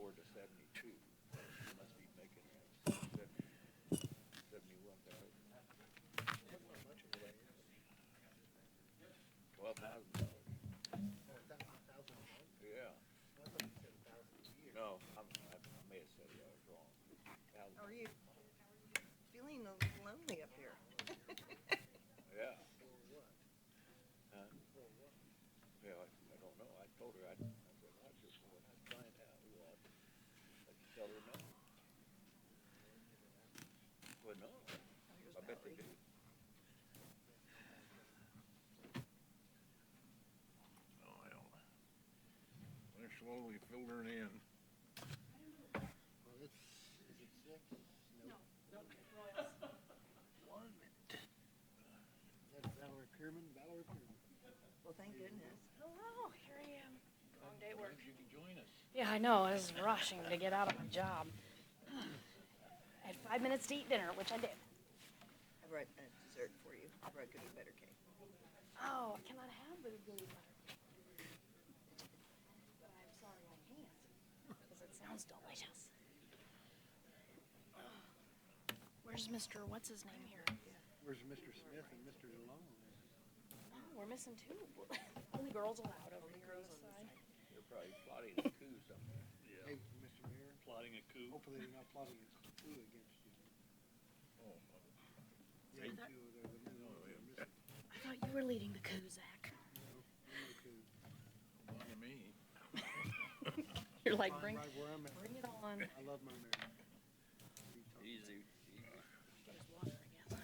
lowered to 72. You must be making 71,000. $12,000. Yeah. No, I may have said it. I was wrong. Are you feeling a little lonely up here? Yeah. Huh? Yeah, I don't know. I told her I said, I just when I find out, we'll have to let you tell her no. Well, no. I bet they do. Oh, well. They're slowly filtering in. Well, is it 6? No. One minute. Is that Valerie Pierman? Valerie Pierman. Well, thank goodness. Hello, here I am. Long day at work. You can join us. Yeah, I know. I was rushing to get out of my job. I had 5 minutes to eat dinner, which I did. I brought a dessert for you. I brought Goody Better cake. Oh, I cannot have the gooey butter. But I'm sorry I can't, because it sounds delicious. Where's Mr. What's his name here? Where's Mr. Smith and Mr. DeLong? Oh, we're missing two. Only girls allowed over here on this side. They're probably plotting a coup somewhere. Hey, Mr. Mayor, Plotting a coup. hopefully they're not plotting a coup against you. Oh, Yeah, you two are the men who are missing. I thought you were leading the coup, Zach. No coup. not to me. You're like, Fine, bring right where I'm at. it on. I love my mayor. Easy. Get his water, I guess.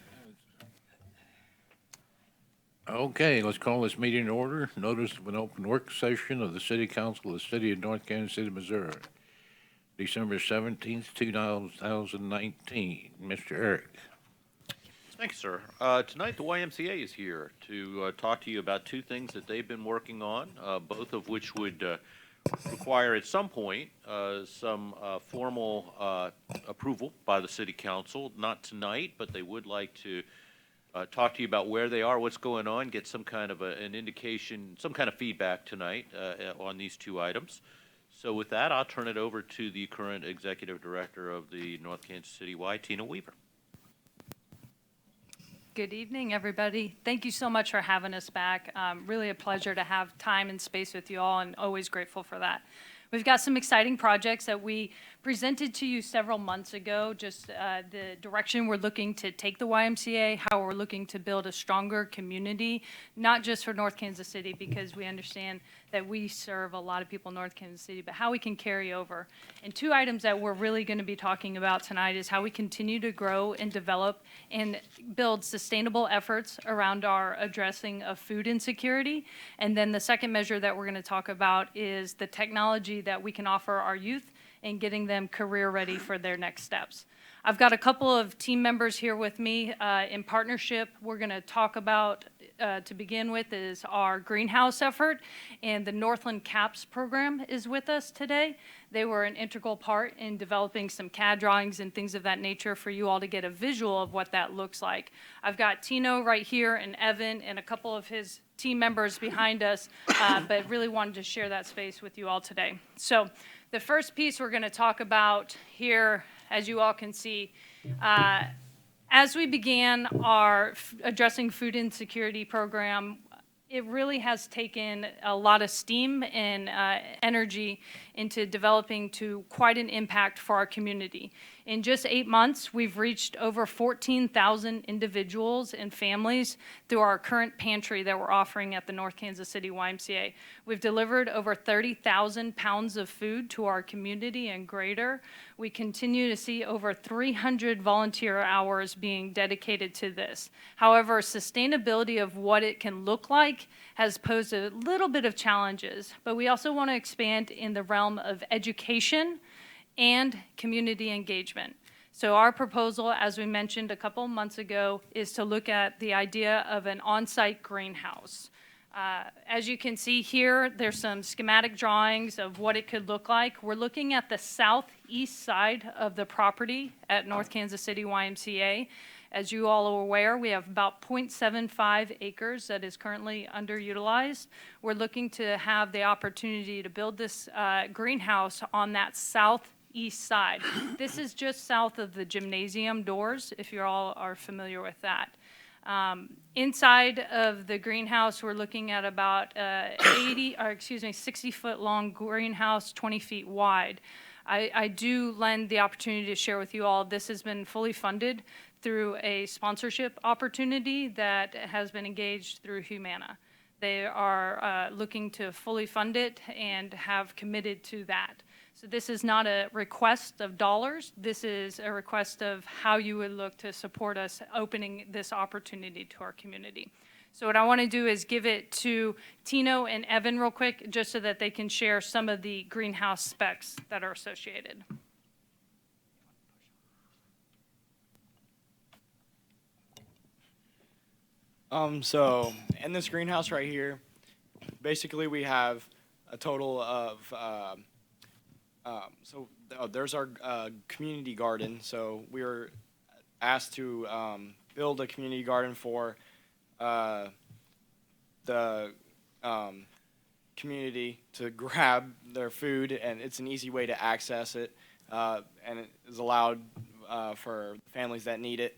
Okay, let's call this meeting to order. Notice of an open work session of the City Council of the City of North Kansas City, Missouri, December 17th, 2019. Mr. Eric. Thank you, sir. Tonight, the YMCA is here to talk to you about two things that they've been working on, both of which would require at some point some formal approval by the City Council. Not tonight, but they would like to talk to you about where they are, what's going on, get some kind of an indication, some kind of feedback tonight on these two items. So with that, I'll turn it over to the current Executive Director of the North Kansas City Y, Tina Weaver. Good evening, everybody. Thank you so much for having us back. Really a pleasure to have time and space with you all, and always grateful for that. We've got some exciting projects that we presented to you several months ago, just the direction we're looking to take the YMCA, how we're looking to build a stronger community, not just for North Kansas City, because we understand that we serve a lot of people in North Kansas City, but how we can carry over. And two items that we're really going to be talking about tonight is how we continue to grow and develop and build sustainable efforts around our addressing of food insecurity. And then the second measure that we're going to talk about is the technology that we can offer our youth and getting them career ready for their next steps. I've got a couple of team members here with me in partnership. We're going to talk about, to begin with, is our greenhouse effort, and the Northland CAPS program is with us today. They were an integral part in developing some CAD drawings and things of that nature for you all to get a visual of what that looks like. I've got Tino right here and Evan and a couple of his team members behind us, but really wanted to share that space with you all today. So the first piece we're going to talk about here, as you all can see, as we began our Addressing Food Insecurity program, it really has taken a lot of steam and energy into developing to quite an impact for our community. In just 8 months, we've reached over 14,000 individuals and families through our current pantry that we're offering at the North Kansas City YMCA. We've delivered over 30,000 pounds of food to our community and greater. We continue to see over 300 volunteer hours being dedicated to this. However, sustainability of what it can look like has posed a little bit of challenges, but we also want to expand in the realm of education and community engagement. So our proposal, as we mentioned a couple months ago, is to look at the idea of an on-site greenhouse. As you can see here, there's some schematic drawings of what it could look like. We're looking at the southeast side of the property at North Kansas City YMCA. As you all are aware, we have about 0.75 acres that is currently underutilized. We're looking to have the opportunity to build this greenhouse on that southeast side. This is just south of the gymnasium doors, if you all are familiar with that. Inside of the greenhouse, we're looking at about 60-foot long greenhouse, 20 feet wide. I do lend the opportunity to share with you all, this has been fully funded through a sponsorship opportunity that has been engaged through Humana. They are looking to fully fund it and have committed to that. So this is not a request of dollars. This is a request of how you would look to support us opening this opportunity to our community. So what I want to do is give it to Tino and Evan real quick, just so that they can share some of the greenhouse specs that are associated. So in this greenhouse right here, basically we have a total of, there's our community garden. So we were asked to build a community garden for the community to grab their food, and it's an easy way to access it, and it is allowed for families that need it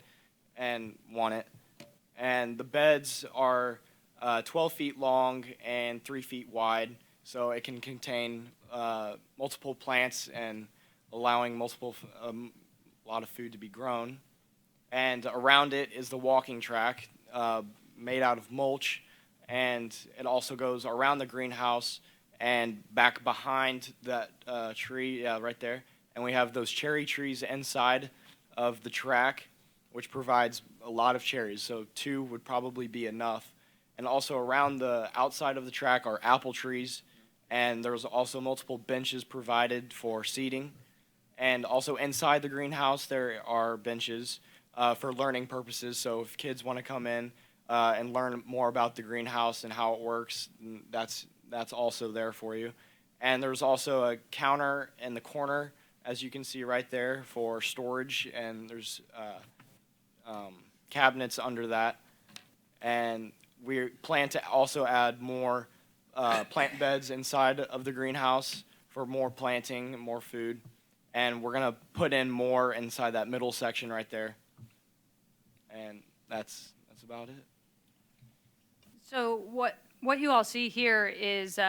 and want it. And the beds are 12 feet long and 3 feet wide, so it can contain multiple plants and allowing a lot of food to be grown. And around it is the walking track made out of mulch, and it also goes around the greenhouse and back behind that tree, right there. And we have those cherry trees inside of the track, which provides a lot of cherries, so 2 would probably be enough. And also around the outside of the track are apple trees, and there's also multiple benches provided for seating. And also inside the greenhouse there are benches for learning purposes, so if kids want to come in and learn more about the greenhouse and how it works, that's also there for you. And there's also a counter in the corner, as you can see right there, for storage, and there's cabinets under that. And we plan to also add more plant beds inside of the greenhouse for more planting and more food. And we're going to put in more inside that middle section right there. And that's about it. So what you all see here is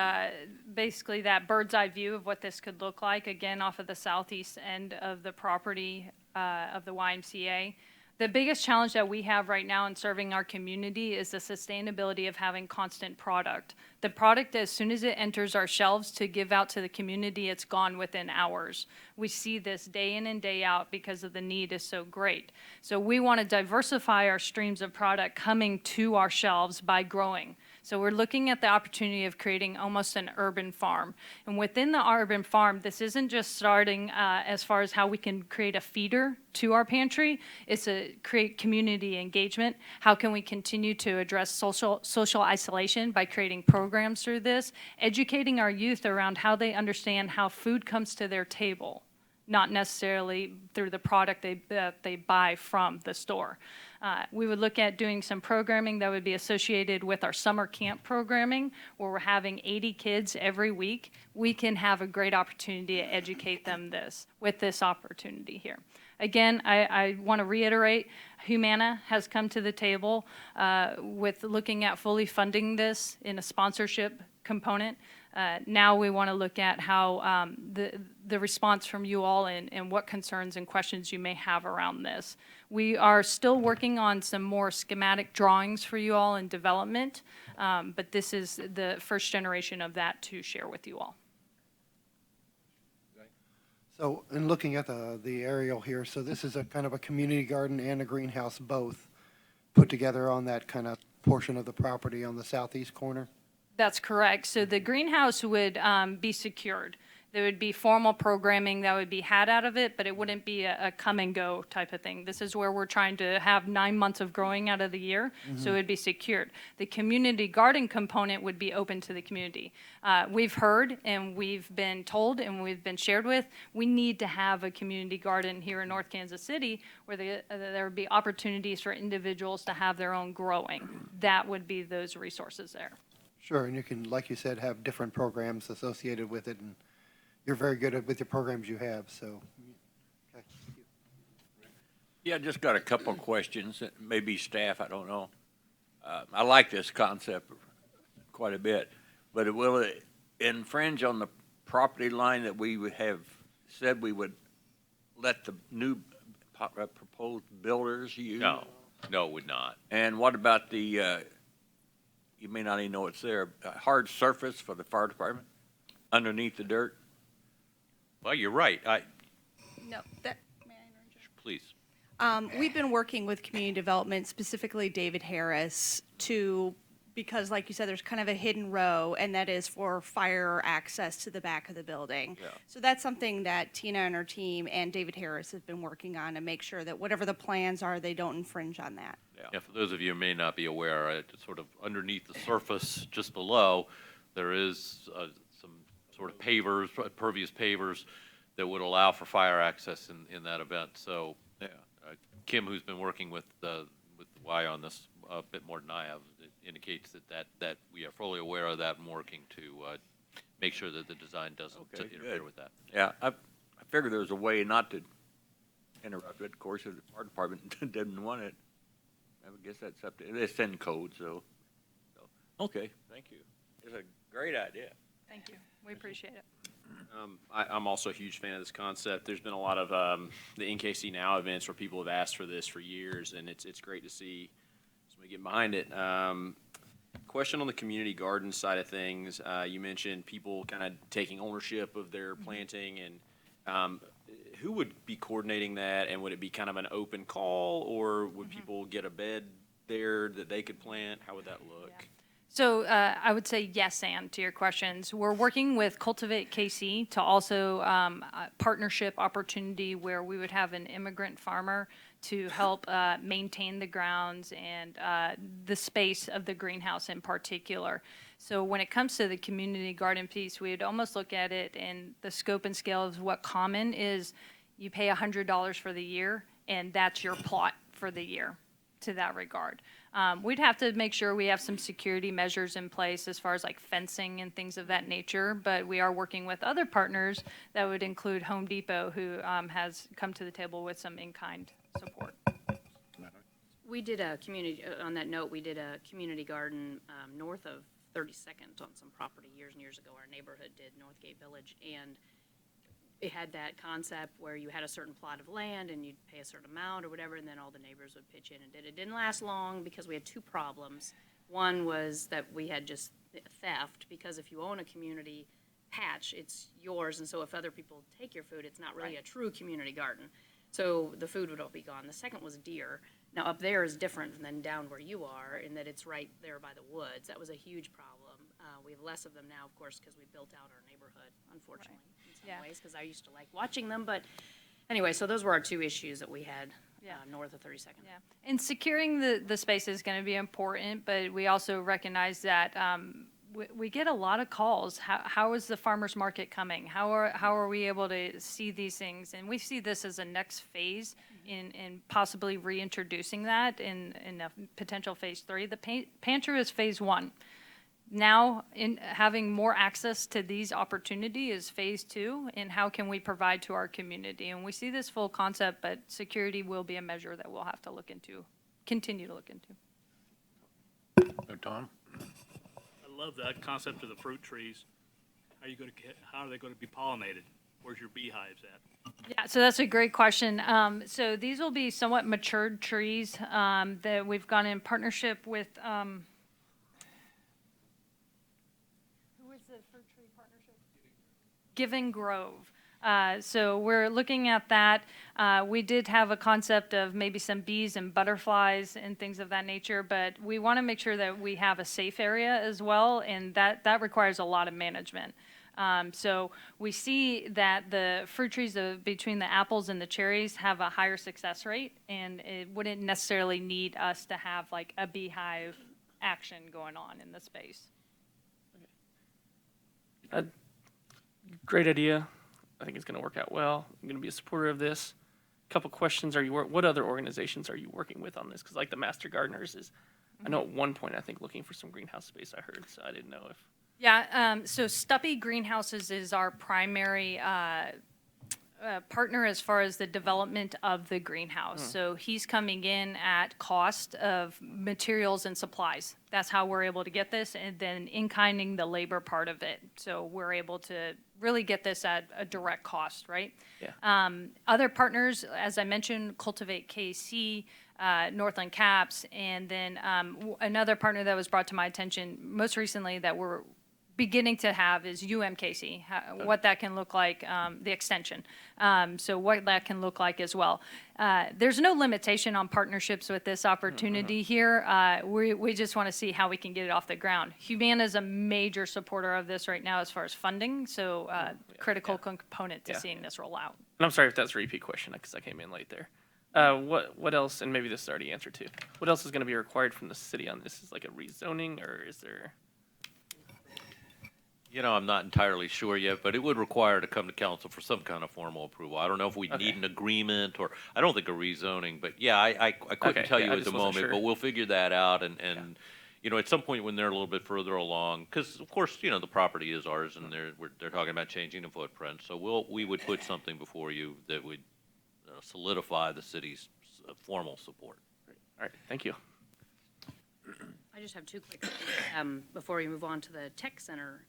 basically that bird's eye view of what this could look like, again, off of the southeast end of the property of the YMCA. The biggest challenge that we have right now in serving our community is the sustainability of having constant product. The product, as soon as it enters our shelves to give out to the community, it's gone within hours. We see this day in and day out because of the need is so great. So we want to diversify our streams of product coming to our shelves by growing. So we're looking at the opportunity of creating almost an urban farm. And within the urban farm, this isn't just starting as far as how we can create a feeder to our pantry. It's to create community engagement. How can we continue to address social isolation by creating programs through this, educating our youth around how they understand how food comes to their table, not necessarily through the product that they buy from the store. We would look at doing some programming that would be associated with our summer camp programming, where we're having 80 kids every week. We can have a great opportunity to educate them with this opportunity here. Again, I want to reiterate, Humana has come to the table with looking at fully funding this in a sponsorship component. Now we want to look at how the response from you all and what concerns and questions you may have around this. We are still working on some more schematic drawings for you all in development, but this is the first generation of that to share with you all. So in looking at the aerial here, so this is a kind of a community garden and a greenhouse both put together on that kind of portion of the property on the southeast corner? That's correct. So the greenhouse would be secured. There would be formal programming that would be had out of it, but it wouldn't be a come and go type of thing. This is where we're trying to have 9 months of growing out of the year, so it would be secured. The community garden component would be open to the community. We've heard and we've been told and we've been shared with, we need to have a community garden here in North Kansas City where there would be opportunities for individuals to have their own growing. That would be those resources there. Sure, and you can, like you said, have different programs associated with it, and you're very good with the programs you have, so. Okay. Yeah, just got a couple of questions, maybe staff, I don't know. I like this concept quite a bit, but will it infringe on the property line that we would have said we would let the new proposed builders use? No, it would not. And what about the, you may not even know it's there, a hard surface for the fire department underneath the dirt? Well, you're right. No, that, may I interject? Please. We've been working with community development, specifically David Harris, because like you said, there's kind of a hidden row, and that is for fire access to the back of the building. Yeah. So that's something that Tina and her team and David Harris have been working on to make sure that whatever the plans are, they don't infringe on that. Yeah, for those of you who may not be aware, sort of underneath the surface, just below, there is some sort of pavers, pervious pavers, that would allow for fire access in that event. So, yeah, Kim, who's been working with Y on this a bit more than I have, indicates that we are fully aware of that and working to make sure that the design doesn't interfere with that. Yeah, I figured there was a way not to interrupt it. Of course, if the fire department didn't want it, I would guess that's up to, it's in code, so. Okay, thank you. It's a great idea. Thank you. We appreciate it. I'm also a huge fan of this concept. There's been a lot of the NKC Now events where people have asked for this for years, and it's great to see somebody get behind it. Question on the community garden side of things. You mentioned people kind of taking ownership of their planting, and who would be coordinating that, and would it be kind of an open call, or would people get a bed there that they could plant? How would that look? Yeah. So I would say yes, and to your questions. We're working with Cultivate KC to also a partnership opportunity where we would have an immigrant farmer to help maintain the grounds and the space of the greenhouse in particular. So when it comes to the community garden piece, we'd almost look at it in the scope and scale of what common is. You pay $100 for the year, and that's your plot for the year to that regard. We'd have to make sure we have some security measures in place as far as like fencing and things of that nature, but we are working with other partners that would include Home Depot, who has come to the table with some in-kind support. We did a community, on that note, we did a community garden north of 32nd on some property years and years ago. Our neighborhood did, Northgate Village, and it had that concept where you had a certain plot of land and you'd pay a certain amount or whatever, and then all the neighbors would pitch in and did it. It didn't last long because we had two problems. One was that we had just theft, because if you own a community patch, it's yours, and so if other people take your food, it's not really a true community garden. So the food would all be gone. The second was deer. Now, up there is different than down where you are in that it's right there by the woods. That was a huge problem. We have less of them now, of course, because we built out our neighborhood, unfortunately, in some ways, because I used to like watching them. But anyway, so those were our two issues that we had north of 32nd. Yeah, and securing the space is going to be important, but we also recognize that we get a lot of calls. How is the farmers market coming? How are we able to see these things? And we see this as a next phase in possibly reintroducing that in a potential phase 3. The pantry is phase 1. Now, in having more access to these opportunities is phase 2, and how can we provide to our community? And we see this full concept, but security will be a measure that we'll have to look into, continue to look into. Tom? I love that concept of the fruit trees. How are they going to be pollinated? Where's your beehives at? Yeah, so that's a great question. So these will be somewhat matured trees that we've gone in partnership with. Who is the fruit tree partnership? Giving Grove. So we're looking at that. We did have a concept of maybe some bees and butterflies and things of that nature, but we want to make sure that we have a safe area as well, and that requires a lot of management. So we see that the fruit trees between the apples and the cherries have a higher success rate, and it wouldn't necessarily need us to have like a beehive action going on in the space. Great idea. I think it's going to work out well. I'm going to be a supporter of this. Couple questions: what other organizations are you working with on this? Because like the Master Gardeners is, I know at one point I think looking for some greenhouse space. I heard, so I didn't know if. Yeah, so Stuppy Greenhouses is our primary partner as far as the development of the greenhouse. So he's coming in at cost of materials and supplies. That's how we're able to get this, and then in-kinding the labor part of it. So we're able to really get this at a direct cost, right? Yeah. Other partners, as I mentioned, Cultivate KC, Northland Caps, and then another partner that was brought to my attention most recently that we're beginning to have is UMKC, what that can look like, the extension. So what that can look like as well. There's no limitation on partnerships with this opportunity here. We just want to see how we can get it off the ground. Humana is a major supporter of this right now as far as funding, so critical component to seeing this roll out. And I'm sorry if that's a repeat question because I came in late there. What else? And maybe this is already answered too. What else is going to be required from the city on this? Is like a rezoning, or is there? You know, I'm not entirely sure yet, but it would require to come to council for some kind of formal approval. I don't know if we need an agreement, or I don't think a rezoning, but yeah, I couldn't Okay, tell yeah, you I at the just wasn't moment, sure. but we'll figure that out, and you know, at some point when they're a little bit further along, because of course, you know, the property is ours, and they're talking about changing the footprint, so we would put something before you that would solidify the city's formal support. All right, thank you. I just have two quick things before we move on to the tech center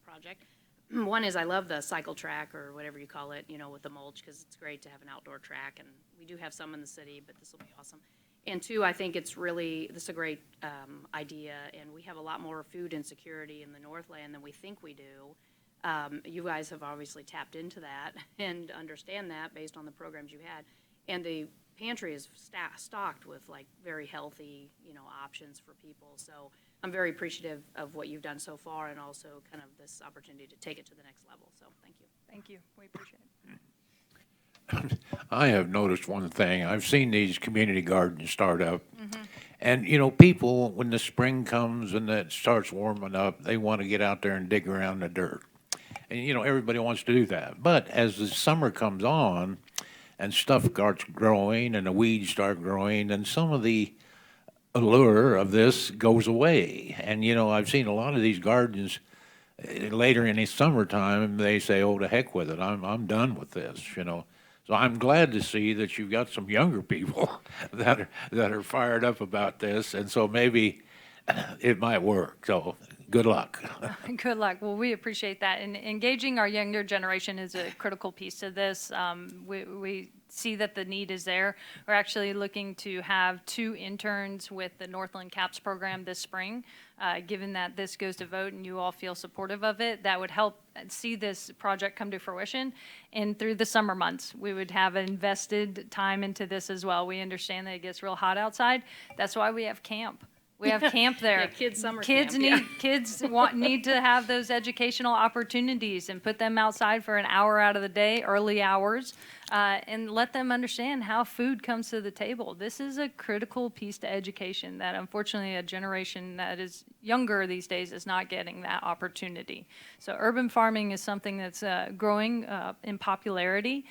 project. One is I love the cycle track or whatever you call it, you know, with the mulch, because it's great to have an outdoor track, and we do have some in the city, but this will be awesome. And two, I think this is a great idea, and we have a lot more food insecurity in the Northland than we think we do. You guys have obviously tapped into that and understand that based on the programs you had. And the pantry is stocked with like very healthy, you know, options for people. So I'm very appreciative of what you've done so far, and also kind of this opportunity to take it to the next level. So thank you. Thank you. We appreciate it. I have noticed one thing. I've seen these community gardens start up. And, you know, people, when the spring comes and it starts warming up, they want to get out there and dig around the dirt. And, you know, everybody wants to do that. But as the summer comes on and stuff starts growing and the weeds start growing, and some of the allure of this goes away. And, you know, I've seen a lot of these gardens later in the summertime, they say, oh, to heck with it. I'm done with this, you know. So I'm glad to see that you've got some younger people that are fired up about this, and so maybe it might work. So good luck. Good luck. Well, we appreciate that. And engaging our younger generation is a critical piece to this. We see that the need is there. We're actually looking to have 2 interns with the Northland CAPS program this spring. Given that this goes to vote and you all feel supportive of it, that would help see this project come to fruition. And through the summer months, we would have invested time into this as well. We understand that it gets real hot outside. That's why we have camp. We have camp there. Yeah, kids' summer Kids camp, need yeah. kids need to have those educational opportunities, and put them outside for an hour out of the day, early hours, and let them understand how food comes to the table. This is a critical piece to education that unfortunately a generation that is younger these days is not getting that opportunity. So urban farming is something that's growing in popularity.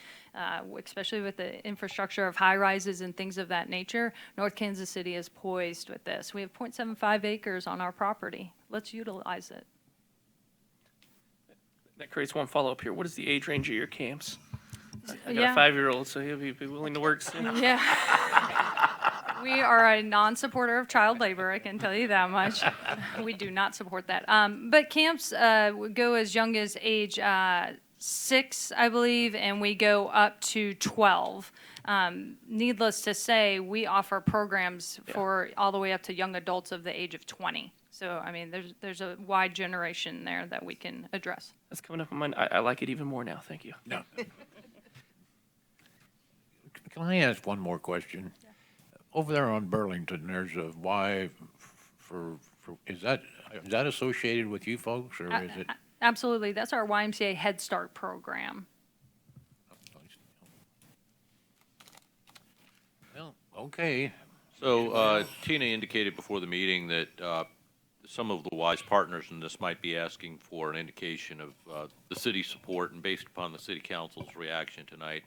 Especially with the infrastructure of high rises and things of that nature. North Kansas City is poised with this. We have 0.75 acres on our property. Let's utilize it. That creates one follow-up here. What is the age range of your camps? I got Yeah. a 5-year-old, so he'll be willing to work soon. Yeah. We are a non-supporter of child labor, I can tell you that much. We do not support that. But camps would go as young as age 6, I believe, and we go up to 12. Needless to say, we offer programs for all the way up to young adults of the age of 20. So, I mean, there's a wide generation there that we can address. That's coming up on mine. I like it even more now. Thank you. No. Can I ask one more question? Over there on Burlington, there's a Y for is that associated with you folks, or is it? Absolutely. That's our YMCA Head Start program. Well, okay. So Tina indicated before the meeting that some of the WISE partners in this might be asking for an indication of the city's support, and based upon the city council's reaction tonight,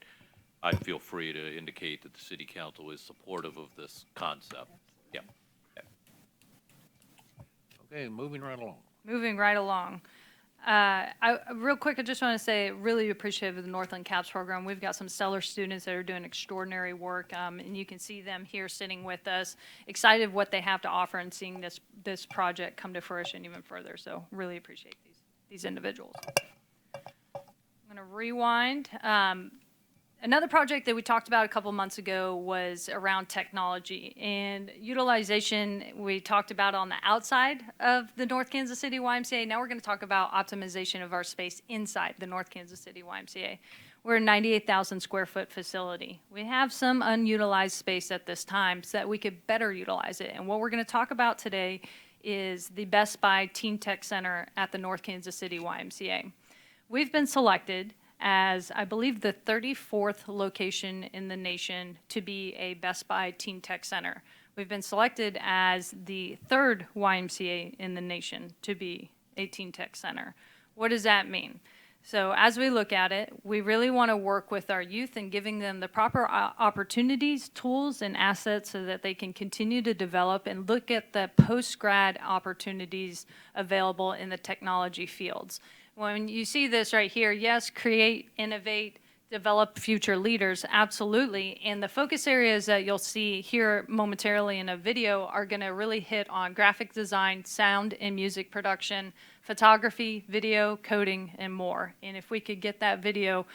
I'd feel free to indicate that the city council is supportive of this concept. Yeah. Okay, moving right along. Moving right along. Real quick, I just want to say, really appreciative of the Northland CAPS program. We've got some stellar students that are doing extraordinary work, and you can see them here sitting with us, excited what they have to offer and seeing this project come to fruition even further. So really appreciate these individuals. I'm going to rewind. Another project that we talked about a couple months ago was around technology and utilization. We talked about on the outside of the North Kansas City YMCA. Now we're going to talk about optimization of our space inside the North Kansas City YMCA. We're a 98,000 square foot facility. We have some unutilized space at this time so that we could better utilize it. And what we're going to talk about today is the Best Buy Teen Tech Center at the North Kansas City YMCA. We've been selected as, I believe, the 34th location in the nation to be a Best Buy Teen Tech Center. We've been selected as the 3rd YMCA in the nation to be a Teen Tech Center. What does that mean? So as we look at it, we really want to work with our youth and giving them the proper opportunities, tools, and assets so that they can continue to develop and look at the post-grad opportunities available in the technology fields. When you see this right here, yes, create, innovate, develop future leaders, absolutely. And the focus areas that you'll see here momentarily in a video are going to really hit on graphic design, sound and music production, photography, video, coding, and more. And if we could get that video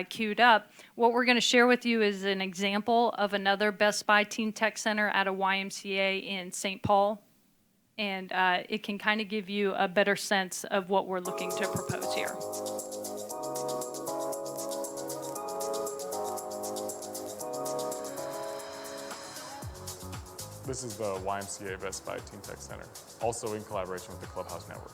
queued up, what we're going to share with you is an example of another Best Buy Teen Tech Center at a YMCA in St. Paul. And it can kind of give you a better sense of what we're looking to propose here. This is the YMCA Best Buy Teen Tech Center, also in collaboration with the Clubhouse Network.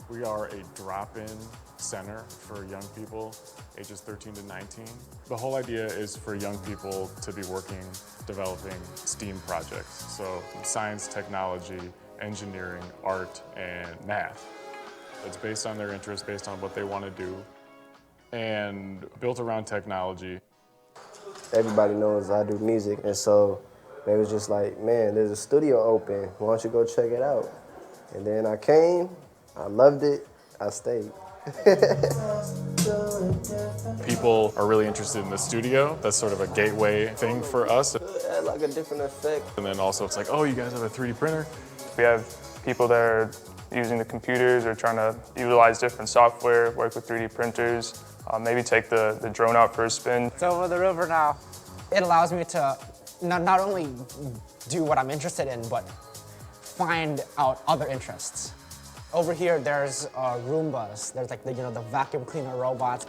We are a drop-in center for young people ages 13 to 19. The whole idea is for young people to be working, developing STEAM projects. So science, technology, engineering, art, and math. It's based on their interests, based on what they want to do, and built around technology. Everybody knows I do music, and so they was just like, man, there's a studio open. Why don't you go check it out? And then I came, I loved it, I stayed. People are really interested in the studio. That's sort of a gateway thing for us. It had like a different effect. And then also it's like, oh, you guys have a 3D printer? We have people that are using the computers or trying to utilize different software, work with 3D printers, maybe take the drone out for a spin. So over the river now, it allows me to not only do what I'm interested in, but find out other interests. Over here, there's Roombas. There's like the vacuum cleaner robots.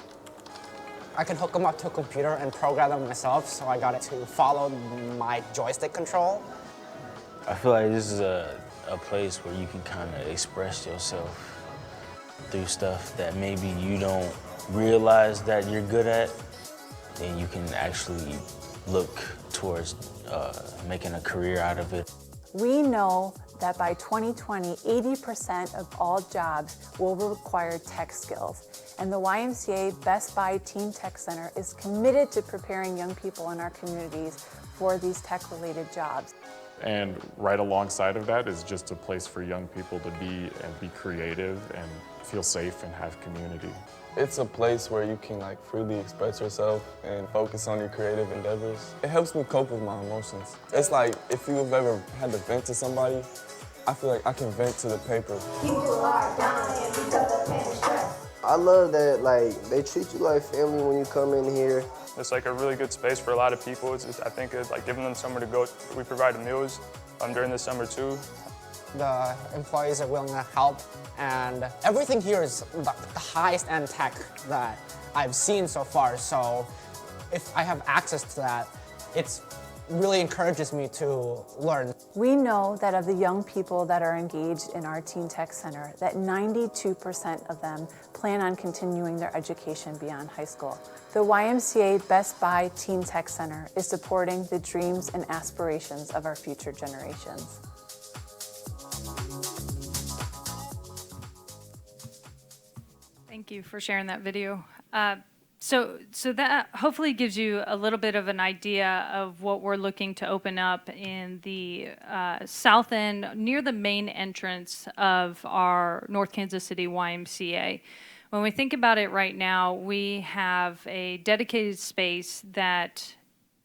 I can hook them up to a computer and program them myself, so I got it to follow my joystick control. I feel like this is a place where you can kind of express yourself through stuff that maybe you don't realize that you're good at, and you can actually look towards making a career out of it. We know that by 2020, 80% of all jobs will require tech skills. And the YMCA Best Buy Teen Tech Center is committed to preparing young people in our communities for these tech-related jobs. And right alongside of that is just a place for young people to be creative and feel safe and have community. It's a place where you can freely express yourself and focus on your creative endeavors. It helps me cope with my emotions. It's like if you've ever had to vent to somebody, I feel like I can vent to the paper. I love that they treat you like family when you come in here. It's like a really good space for a lot of people. I think it's like giving them somewhere to go. We provide meals during the summer too. The employees are willing to help, and everything here is the highest end tech that I've seen so far. So if I have access to that, it's really encourages me to learn. We know that of the young people that are engaged in our Teen Tech Center, that 92% of them plan on continuing their education beyond high school. The YMCA Best Buy Teen Tech Center is supporting the dreams and aspirations of our future generations. Thank you for sharing that video. So that hopefully gives you a little bit of an idea of what we're looking to open up in the south end near the main entrance of our North Kansas City YMCA. When we think about it right now, we have a dedicated space that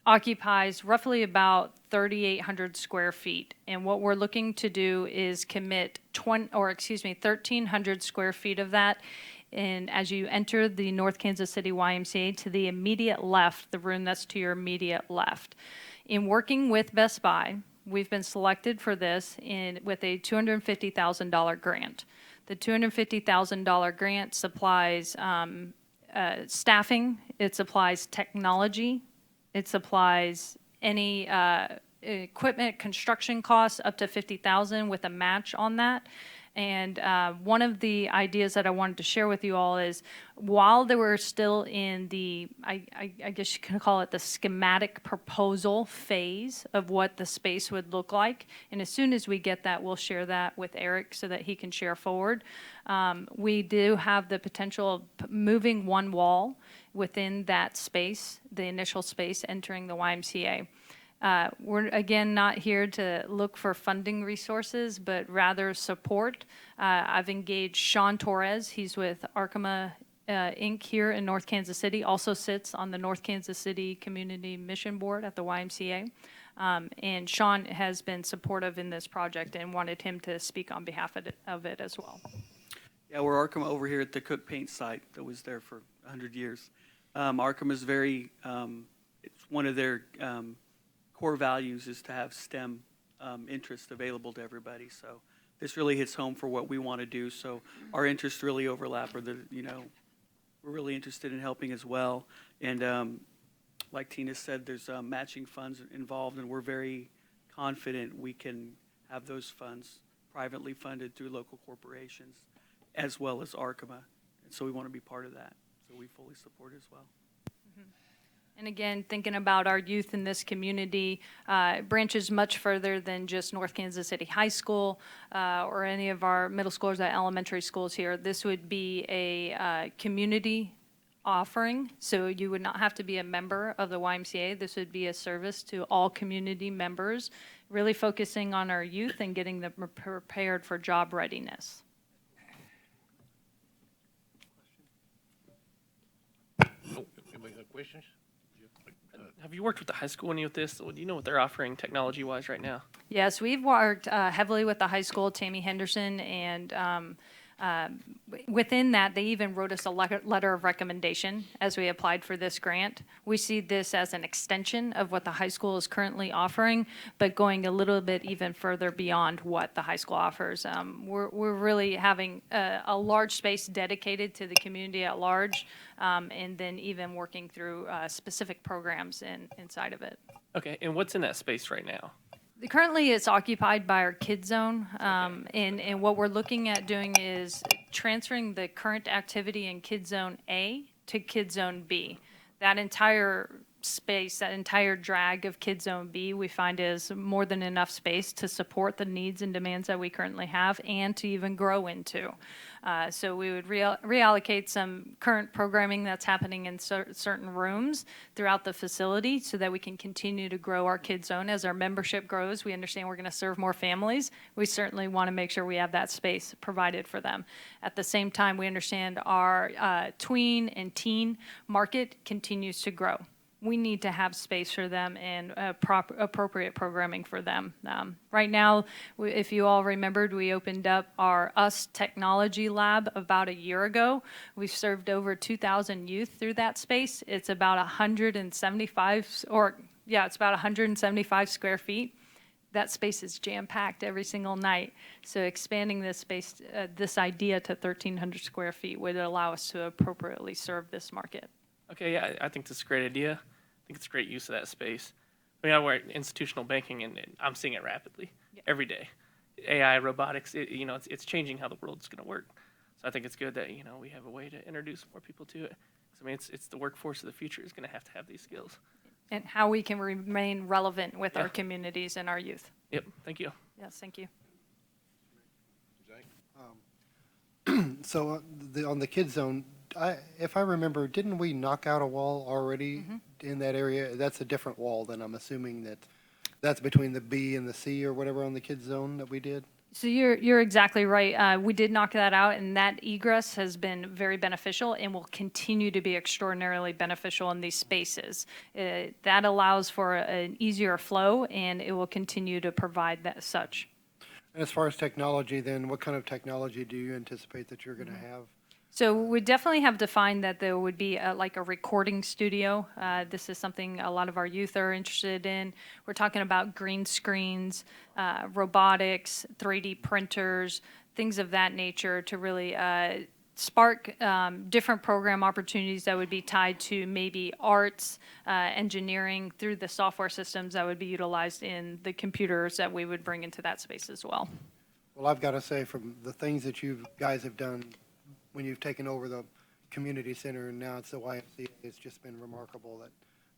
occupies roughly about 3,800 square feet. And what we're looking to do is commit 1,300 square feet of that. And as you enter the North Kansas City YMCA, to the immediate left, the room that's to your immediate left. In working with Best Buy, we've been selected for this with a $250,000 grant. The $250,000 grant supplies staffing, it supplies technology, it supplies any equipment construction costs up to $50,000 with a match on that. And one of the ideas that I wanted to share with you all is while they were still in the, I guess you can call it the schematic proposal phase of what the space would look like, and as soon as we get that, we'll share that with Eric so that he can share forward. We do have the potential of moving one wall within that space, the initial space entering the YMCA. We're, again, not here to look for funding resources, but rather support. I've engaged Sean Torres. He's with Arkema Inc. here in North Kansas City, also sits on the North Kansas City Community Mission Board at the YMCA. And Sean has been supportive in this project and wanted him to speak on behalf of it as well. Yeah, we're Arkema over here at the Cook Paint site that was there for 100 years. Arkema is very, it's one of their core values is to have STEM interest available to everybody. So this really hits home for what we want to do. So our interests really overlap, or we're really interested in helping as well. And like Tina said, there's matching funds involved, and we're very confident we can have those funds privately funded through local corporations as well as Arkema. And so we want to be part of that. So we fully support as well. And again, thinking about our youth in this community, branches much further than just North Kansas City High School or any of our middle schools or elementary schools here. This would be a community offering, so you would not have to be a member of the YMCA. This would be a service to all community members, really focusing on our youth and getting them prepared for job readiness. Anybody got questions? Have you worked with the high school any with this? Do you know what they're offering technology-wise right now? Yes, we've worked heavily with the high school, Tammy Henderson, and within that, they even wrote us a letter of recommendation as we applied for this grant. We see this as an extension of what the high school is currently offering, but going a little bit even further beyond what the high school offers. We're really having a large space dedicated to the community at large, and then even working through specific programs inside of it. Okay, and what's in that space right now? Currently, it's occupied by our Kid Zone, and what we're looking at doing is transferring the current activity in Kid Zone A to Kid Zone B. That entire space, that entire drag of Kid Zone B, we find is more than enough space to support the needs and demands that we currently have and to even grow into. So we would reallocate some current programming that's happening in certain rooms throughout the facility so that we can continue to grow our Kid Zone. As our membership grows, we understand we're going to serve more families. We certainly want to make sure we have that space provided for them. At the same time, we understand our tween and teen market continues to grow. We need to have space for them and appropriate programming for them. Right now, if you all remembered, we opened up our US Technology Lab about a year ago. We've served over 2,000 youth through that space. It's about 175 square feet. That space is jam-packed every single night. So expanding this space, this idea to 1,300 square feet would allow us to appropriately serve this market. Okay, yeah, I think that's a great idea. I think it's a great use of that space. I mean, I work in institutional banking, and I'm seeing it rapidly every day. AI, robotics, it's changing how the world's going to work. So I think it's good that, we have a way to introduce more people to it. 'Cause, I mean, it's the workforce of the future is going to have these skills. And how we can remain relevant with our Yeah. communities and our youth. Yep, thank you. Yes, thank you. So on the kid zone, if I remember, didn't we knock out a wall already in that area? That's a different wall then, I'm assuming that's between the B and the C or whatever on the kid zone that we did? So you're exactly right. We did knock that out, and that egress has been very beneficial and will continue to be extraordinarily beneficial in these spaces. That allows for an easier flow, and it will continue to provide that such. And as far as technology, then, what kind of technology do you anticipate that you're going to have? So we definitely have defined that there would be like a recording studio. This is something a lot of our youth are interested in. We're talking about green screens, robotics, 3D printers, things of that nature to really spark different program opportunities that would be tied to maybe arts, engineering through the software systems that would be utilized in the computers that we would bring into that space as well. Well, I've got to say, from the things that you guys have done when you've taken over the community center and now it's the YMCA, it's just been remarkable that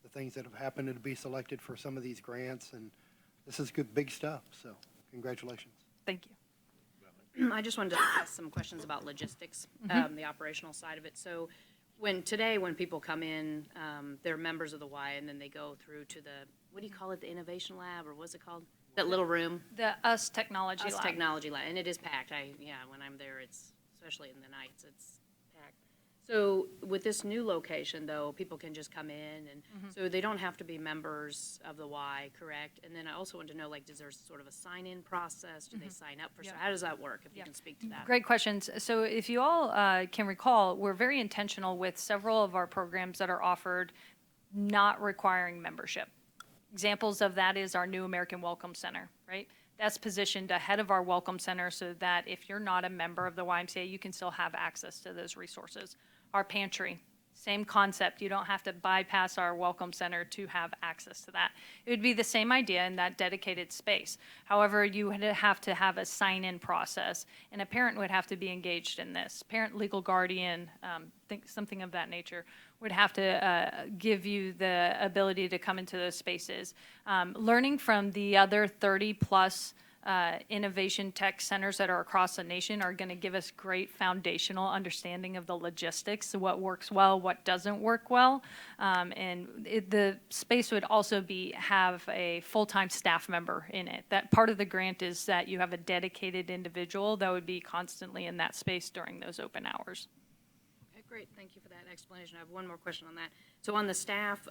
the things that have happened to be selected for some of these grants, and this is good, big stuff, so congratulations. Thank you. I just wanted to ask some questions about logistics, the operational side of it. So when people come in, they're members of the Y, and then they go through to the, what do you call it, the Innovation Lab, or what's it called? That little room? The US Technology US Lab. Technology Lab, and it is packed. When I'm there, it's, especially in the nights, it's packed. So with this new location, though, people can just come in, and so they don't have to be members of the Y, correct? And then I also want to know, is there sort of a sign-in process? Do they sign up for? Yeah. So how does that work? If you can speak to that. Great questions. So if you all can recall, we're very intentional with several of our programs that are offered not requiring membership. Examples of that is our new American Welcome Center, right? That's positioned ahead of our Welcome Center so that if you're not a member of the YMCA, you can still have access to those resources. Our pantry, same concept. You don't have to bypass our Welcome Center to have access to that. It would be the same idea in that dedicated space. However, you would have to have a sign-in process, and a parent would have to be engaged in this. Parent, legal guardian, something of that nature would have to give you the ability to come into those spaces. Learning from the other 30-plus innovation tech centers that are across the nation are going to give us great foundational understanding of the logistics, what works well, what doesn't work well. The space would also have a full-time staff member in it. That part of the grant is that you have a dedicated individual that would be constantly in that space during those open hours. Okay, great. Thank you for that explanation. I have one more question on that. So on the staff,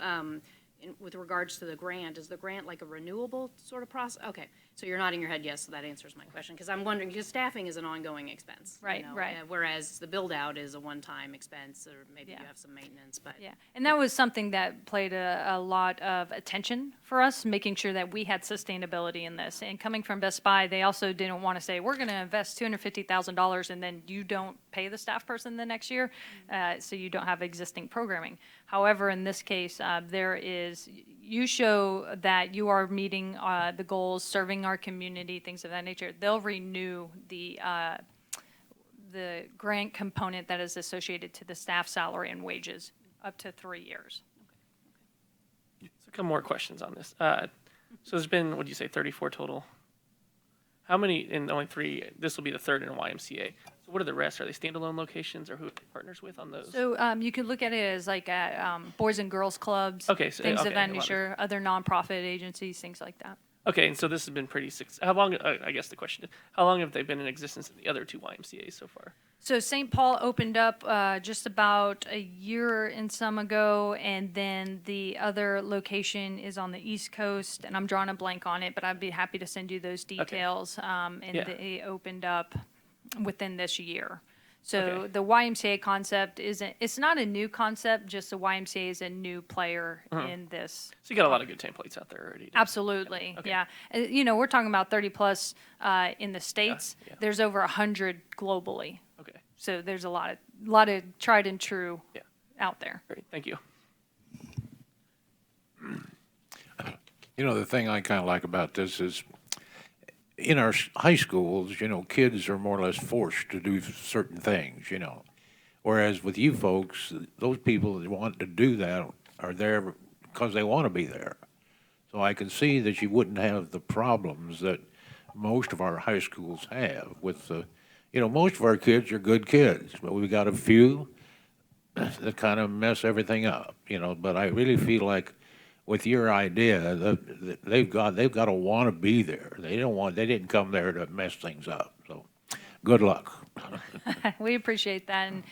with regards to the grant, is the grant like a renewable sort of process? Okay, so you're nodding your head yes, so that answers my question, because I'm wondering, because staffing is an ongoing expense. Right. Whereas the build-out is a one-time expense, or maybe you have some maintenance, but. Yeah, and that was something that played a lot of attention for us, making sure that we had sustainability in this. And coming from Best Buy, they also didn't want to say, we're going to invest $250,000 and then you don't pay the staff person the next year, so you don't have existing programming. However, in this case, you show that you are meeting the goals, serving our community, things of that nature. They'll renew the grant component that is associated to the staff salary and wages up to 3 years. So a couple more questions on this. So there's been, what do you say, 34 total? How many, in only 3, this will be the third in YMCA. So what are the rest? Are they standalone locations, or who are they partners with on those? So you could look at it as like boys and girls clubs, things of that nature, other nonprofit agencies, things like that. Okay, and so this has been pretty successful. How long, I guess the question is, how long have they been in existence in the other 2 YMCAs so far? So St. Paul opened up just about a year and some ago, and then the other location is on the East Coast, and I'm drawing a blank on it, but I'd be happy to send you those details. They opened up within this year. So the YMCA concept it's not a new concept, just the YMCA is a new player in this. So you got a lot of good templates out there already. Absolutely, yeah. We're talking about 30 plus in the States. There's over 100 globally. Okay. So there's a lot of tried and true out there. Great, thank you. You know, the thing I kind of like about this is, in our high schools, kids are more or less forced to do certain things, Whereas with you folks, those people that want to do that are there because they want to be there. So I can see that you wouldn't have the problems that most of our high schools have with most of our kids are good kids, but we've got a few that kind of mess everything up, But I really feel like with your idea, they've got to want to be there. They didn't come there to mess things up. So, good luck. We appreciate that. And,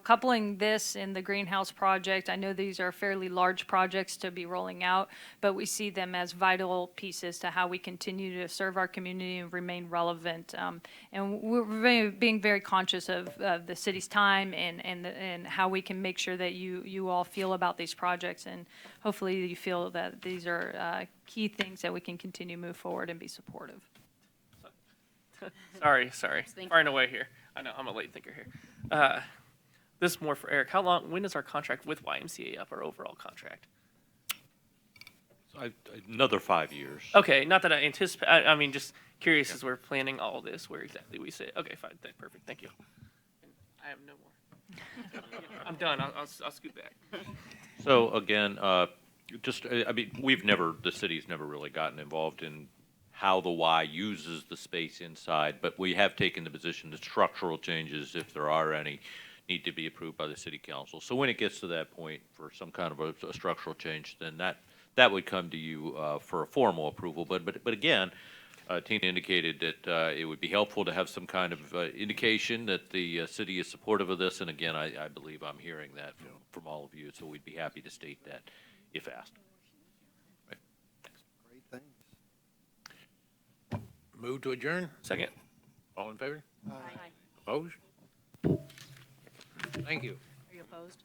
coupling this in the greenhouse project, I know these are fairly large projects to be rolling out, but we see them as vital pieces to how we continue to serve our community and remain relevant. And we're being very conscious of the city's time and how we can make sure that you all feel about these projects. And hopefully you feel that these are key things that we can continue to move forward and be supportive. Sorry. Firing away here. I know, I'm a late thinker here. This is more for Eric. When is our contract with YMCA up, our overall contract? Another 5 years. Okay, not that I anticipate, I mean, just curious as we're planning all this, where exactly we sit. Okay, fine, perfect, thank you. I have no more. I'm done, I'll scoot back. So again, the city's never really gotten involved in how the Y uses the space inside, but we have taken the position that structural changes, if there are any, need to be approved by the city council. So when it gets to that point for some kind of a structural change, then that would come to you for a formal approval. But again, Tina indicated that it would be helpful to have some kind of indication that the city is supportive of this. And again, I believe I'm hearing that from all of you. So we'd be happy to state that if asked. Right. Great, thanks. Move to adjourn? Second. All in favor? Aye. Opposed? Thank you. Are you opposed?